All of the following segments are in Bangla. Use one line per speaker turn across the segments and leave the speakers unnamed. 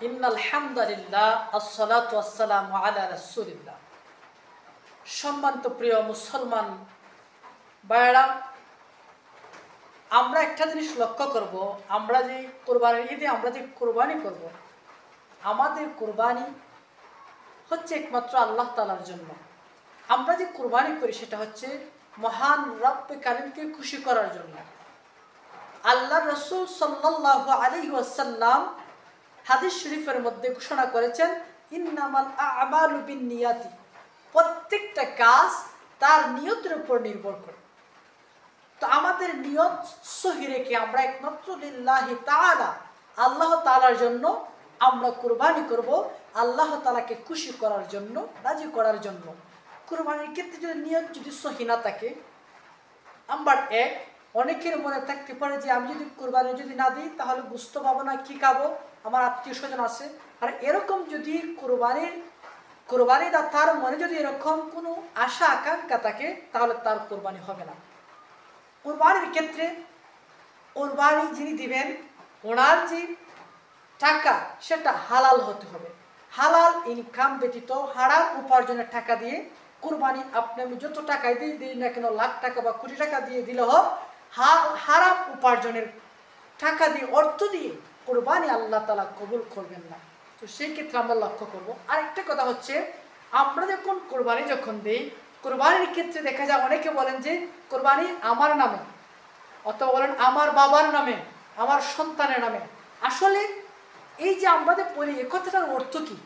ইন্নাল হামদুলিল্লাহ আসসালাতু ওয়াসসালামু আলা রাসূলিল্লাহ। সম্মানিত প্রিয় মুসলমান ভাইরা, আমরা একটা জিনিস লক্ষ্য করব, আমরা যে কোরবানির ঈদে আমরা যে কোরবানি করব, আমাদের কোরবানি হচ্ছে একমাত্র আল্লাহ তাআলার জন্য। আমরা যে কোরবানি করি সেটা হচ্ছে মহান রব্বে কারীমকে খুশি করার জন্য। আল্লাহ রাসূল সাল্লাল্লাহু আলাইহি ওয়াসাল্লাম হাদিস শরীফের মধ্যে ঘোষণা করেছেন, ইন্নামাল আ'মালু বিন্নিয়াতি, প্রত্যেকটা কাজ তার নিয়তের উপর নির্ভর করে। তো আমাদের নিয়ত সহি রেখে আমরা একমাত্র লিল্লাহি তাআলা, আল্লাহ তাআলার জন্য আমরা কুরবানি করব, আল্লাহ তাআলাকে খুশি করার জন্য, রাজি করার জন্য। কুরবানির ক্ষেত্রে যদি নিয়ত যদি সহি না থাকে, নাম্বার এক, অনেকের মনে থাকতে পারে যে আমি যদি কুরবানি যদি না দিই তাহলে বুঝতে পাবো না কি খাবো, আমার আত্মীয় স্বজন আছে। আর এরকম যদি কোরবানি দাতার মনে যদি এরকম কোনো আশা আকাঙ্ক্ষা থাকে তাহলে তার কোরবানি হবে না। কোরবানির ক্ষেত্রে কোরবানি যিনি দিবেন ওনার যে টাকা সেটা হালাল হতে হবে। হালাল ইনকাম ব্যতীত হারাম উপার্জনের টাকা দিয়ে কোরবানি আপনি আমি যত টাকায় দিই না কেন, লাখ টাকা বা কোটি টাকা দিয়ে দিলে হোক, হারাম উপার্জনের টাকা দিয়ে অর্থ দিয়ে কোরবানি আল্লাহ তাআলা কবুল করবেন না। তো সেই ক্ষেত্রে আমরা লক্ষ্য করবো। আরেকটা কথা হচ্ছে, আমরা যখন কোরবানি যখন দিই, কোরবানির ক্ষেত্রে দেখা যায় অনেকে বলেন যে কোরবানি আমার নামে, অথবা বলেন আমার বাবার নামে, আমার সন্তানের নামে। আসলে এই যে আমরা যে বলি এ কথাটার অর্থ কি?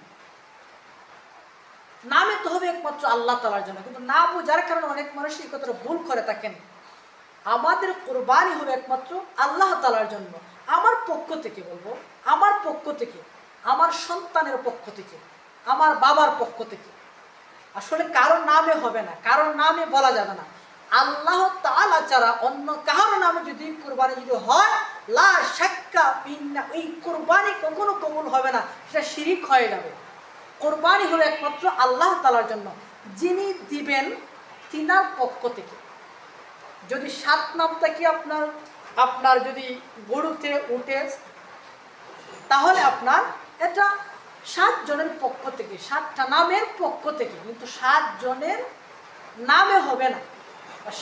নামে তো হবে একমাত্র আল্লাহ তাআলার জন্য, কিন্তু না বোঝার কারণে অনেক মানুষ এই কথাটা ভুল করে থাকেন। আমাদের কোরবানি হবে একমাত্র আল্লাহ তাআলার জন্য। আমার পক্ষ থেকে বলবো, আমার পক্ষ থেকে, আমার সন্তানের পক্ষ থেকে, আমার বাবার পক্ষ থেকে। আসলে কারোর নামে হবে না, কারোর নামে বলা যাবে না। আল্লাহ তাআলা ছাড়া অন্য কারোর নামে যদি কোরবানি যদি হয়, লা শাক্কা বিন্না, ওই কোরবানি কখনো কবুল হবে না, সেটা শিরিক হয়ে যাবে। কোরবানি হলো একমাত্র আল্লাহ তাআলার জন্য, যিনি দিবেন তিনার পক্ষ থেকে। যদি 7 নাম থাকে আপনার যদি গরুতে উঠে, তাহলে আপনার এটা 7 জনের পক্ষ থেকে, 7টা নামের পক্ষ থেকে, কিন্তু 7 জনের নামে হবে না,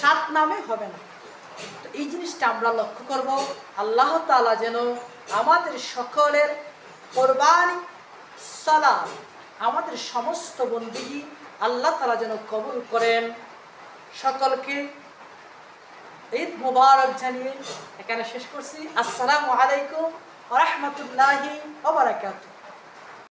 7 নামে হবে না। তো এই জিনিসটা আমরা লক্ষ্য করব। আল্লাহ তাআলা যেন আমাদের সকলের কোরবানি, সালাত, আমাদের সমস্ত বন্দেগী আল্লাহ তাআলা যেন কবুল করেন। সকলকে ঈদ মুবারক জানিয়ে এখানে শেষ করছি। আসসালামু আলাইকুম ওয়া রাহমাতুল্লাহি ওয়া বারাকাতুহু।